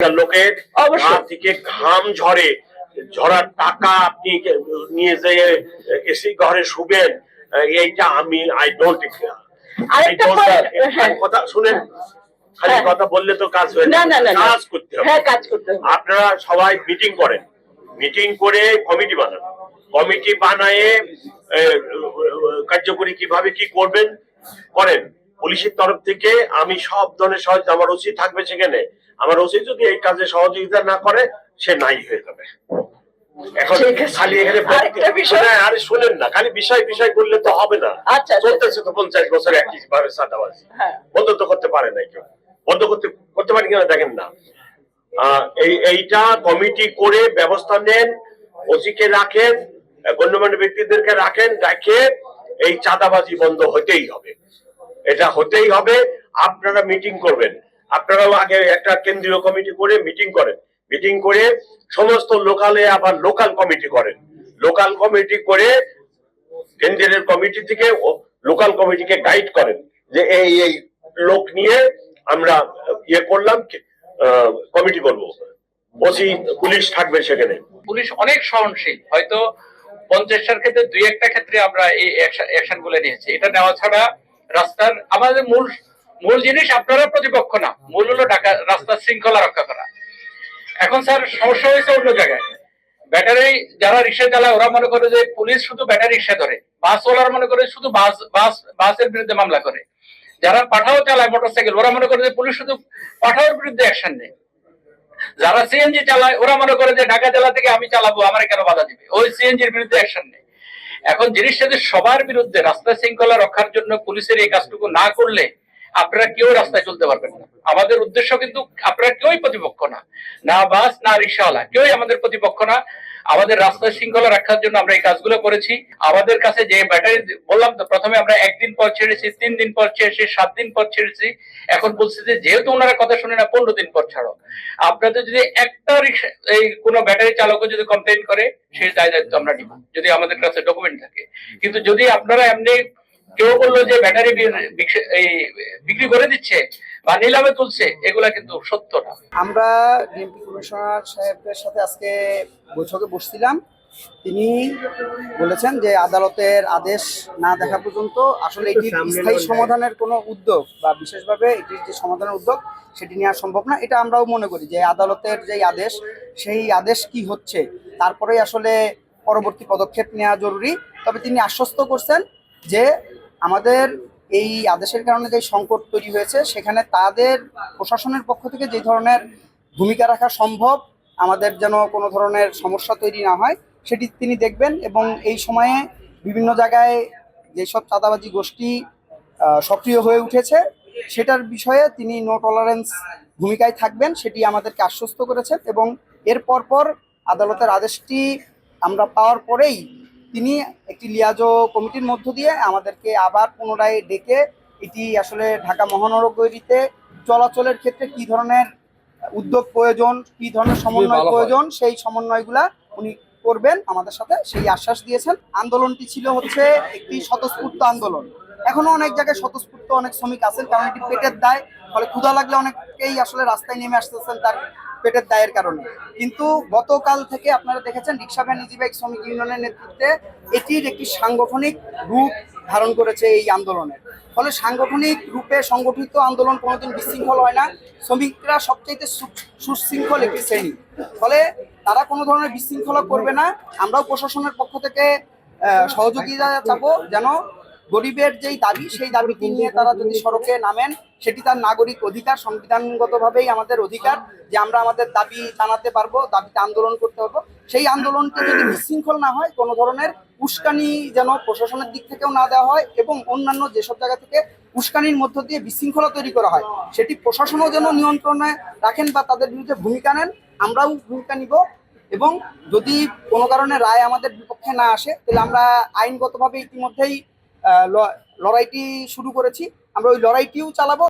লোকের গা থেকে ঘাম ঝরার টাকা আপনি নিয়ে যেয়ে এসি ঘরে শুবেন, এইটা আমি আই ডোন্ট কথা শুনেন। খালি কথা বললে তো কাজ হয় না, কাজ করতে হবে। আপনারা সবাই মিটিং করেন, মিটিং করে কমিটি বানান, কমিটি বানায় কার্যকরী কিভাবে কি করবেন করেন। পুলিশের তরফ থেকে আমি সব ধরনের সহযোগিতা, আমার ওসি থাকবে সেখানে, আমার ওসি যদি এই কাজে সহযোগিতা না করে সে নাই হয়ে যাবে। এখন খালি এখানে আরে শুনেন না, খালি বিষয় বিষয় করলে তো হবে না। চলতেছে তো 50 বছর একই ভাবে চাঁদাবাজি, বন্ধ তো করতে পারে না কেউ, বন্ধ করতে পারি কিনা দেখেন না। এইটা কমিটি করে ব্যবস্থা নেন, ওসিকে রাখেন, গণ্যমান্য ব্যক্তিদেরকে রাখেন, রাখে এই চাঁদাবাজি বন্ধ হতেই হবে, এটা হতেই হবে। আপনারা মিটিং করবেন, আপনারাও আগে একটা কেন্দ্রীয় কমিটি করে মিটিং করেন, মিটিং করে সমস্ত লোকালে আবার লোকাল কমিটি করেন, লোকাল কমিটি করে কেন্দ্রের কমিটি থেকে লোকাল কমিটিকে গাইড করেন যে এই এই লোক নিয়ে আমরা ইয়ে করলাম, কমিটি করব, ওসি পুলিশ থাকবে সেখানে। পুলিশ অনেক সহনশীল, হয়তো 50টার ক্ষেত্রে 2-1টা ক্ষেত্রে আমরা এই অ্যাকশন গুলো নিয়েছি। এটা নেওয়া ছাড়া রাস্তার আমাদের মূল জিনিস আপনারা প্রতিপক্ষ না, মূল হলো রাস্তার শৃঙ্খলা রক্ষা করা। এখন স্যার সমস্যা হয়েছে অন্য জায়গায়। ব্যাটারি যারা রিক্সা চালায় ওরা মনে করে যে পুলিশ শুধু ব্যাটারি রিক্সা ধরে, বাসওয়ালারা মনে করে শুধু বাসের বিরুদ্ধে মামলা করে, যারা পাঠাও চালায় মোটরসাইকেল ওরা মনে করে যে পুলিশ শুধু পাঠাওর বিরুদ্ধে অ্যাকশন নেয়, যারা সিএনজি চালায় ওরা মনে করে যে ঢাকা জেলা থেকে আমি চালাবো আমার কেন বাধা দিবে, ওই সিএনজির বিরুদ্ধে অ্যাকশন নেই। এখন জিনিসটা যে সবার বিরুদ্ধে, রাস্তা শৃঙ্খলা রক্ষার জন্য পুলিশের এই কাজটুকু না করলে আপনারা কেউ রাস্তায় চলতে পারবেন না। আমাদের উদ্দেশ্য কিন্তু আপনারা কেউই প্রতিপক্ষ না, না বাস না রিক্সাওয়ালা, কেউই আমাদের প্রতিপক্ষ না। আমাদের রাস্তার শৃঙ্খলা রক্ষার জন্য আমরা এই কাজগুলো করেছি। আমাদের কাছে যে ব্যাটারি বললাম তো, প্রথমে আমরা 1 দিন পর ছেড়েছি, 3 দিন পর ছেড়েছি, 7 দিন পর ছেড়েছি। এখন বলছি যে যেহেতু ওনারা কথা শুনে না, 15 দিন পর ছাড়ো। আপনাদের যদি একটা রিক্সা এই কোনো ব্যাটারি চালকও যদি কমপ্লেন করে, সেই দায়িত্ব আমরা নিব যদি আমাদের কাছে ডকুমেন্ট থাকে। কিন্তু যদি আপনারা এমনি কেউ বললো যে ব্যাটারি বিক্রি করে দিচ্ছে বা নিলামে তুলছে, এগুলা কিন্তু সত্য না। আমরা ডিএমপি কমিশনার সাহেবের সাথে আজকে বৈঠকে বসছিলাম। তিনি বলেছেন যে আদালতের আদেশ না দেখা পর্যন্ত আসলে এটির স্থায়ী সমাধানের কোনো উদ্যোগ বা বিশেষভাবে এটির যে সমাধানের উদ্যোগ সেটি নেওয়া সম্ভব না। এটা আমরাও মনে করি যে আদালতের যেই আদেশ, সেই আদেশ কি হচ্ছে তারপরেই আসলে পরবর্তী পদক্ষেপ নেওয়া জরুরি। তবে তিনি আশ্বস্ত করছেন যে আমাদের এই আদেশের কারণে যে সংকট তৈরি হয়েছে সেখানে তাদের প্রশাসনের পক্ষ থেকে যে ধরনের ভূমিকা রাখা সম্ভব, আমাদের যেন কোনো ধরনের সমস্যা তৈরি না হয় সেটি তিনি দেখবেন। এবং এই সময়ে বিভিন্ন জায়গায় যেসব চাঁদাবাজি গোষ্ঠী সক্রিয় হয়ে উঠেছে সেটার বিষয়ে তিনি নো টলারেন্স ভূমিকায় থাকবেন, সেটি আমাদেরকে আশ্বস্ত করেছেন। এবং এর পর আদালতের আদেশটি আমরা পাওয়ার পরেই তিনি একটি লিয়াজো কমিটির মধ্য দিয়ে আমাদেরকে আবার পুনরায় ডেকে এটি আসলে ঢাকা মহানগরীতে চলাচলের ক্ষেত্রে কি ধরনের উদ্যোগ প্রয়োজন, কি ধরনের সমন্বয় প্রয়োজন, সেই সমন্বয়গুলা উনি করবেন আমাদের সাথে, সেই আশ্বাস দিয়েছেন। আন্দোলনটি ছিল হচ্ছে একটি স্বতঃস্ফূর্ত আন্দোলন। এখনো অনেক জায়গায় স্বতঃস্ফূর্ত অনেক শ্রমিক আছেন, কারণ এটি পেটের দায়, ফলে ক্ষুধা লাগলে অনেকেই আসলে রাস্তায় নেমে আসতেছেন তার পেটের দায়ের কারণে। কিন্তু গতকাল থেকে আপনারা দেখেছেন রিক্সা ভ্যান ইজি বাইক শ্রমিক ইউনিয়নের নেতৃত্বে এটির একটি সাংগঠনিক রূপ ধারণ করেছে এই আন্দোলনের। ফলে সাংগঠনিক রূপে সংগঠিত আন্দোলন কোনোদিন বিশৃঙ্খল হয় না। শ্রমিকরা সবচাইতে সুশৃঙ্খল একটি শ্রেণী, ফলে তারা কোনো ধরনের বিশৃঙ্খলা করবে না। আমরাও প্রশাসনের পক্ষ থেকে সহযোগিতা চাবো যেন গরিবের যেই দাবি সেই দাবিকে নিয়ে তারা যদি সড়কে নামেন, সেটি তার নাগরিক অধিকার, সংবিধানগতভাবেই আমাদের অধিকার যে আমরা আমাদের দাবি জানাতে পারবো, দাবিতে আন্দোলন করতে পারবো। সেই আন্দোলনটি যদি বিশৃঙ্খল না হয়, কোনো ধরনের উস্কানি যেন প্রশাসনের দিক থেকেও না দেওয়া হয়, এবং অন্যান্য যেসব জায়গা থেকে উস্কানির মধ্য দিয়ে বিশৃঙ্খলা তৈরি করা হয় সেটি প্রশাসনও যেন নিয়ন্ত্রণে রাখেন বা তাদের বিরুদ্ধে ভূমিকা নেন। আমরাও ভূমিকা নিব, এবং যদি কোনো কারণে রায় আমাদের বিপক্ষে না আসে তাহলে আমরা আইনগতভাবে ইতিমধ্যেই লড়াইটি শুরু করেছি, আমরা ওই লড়াইটিও চালাবো।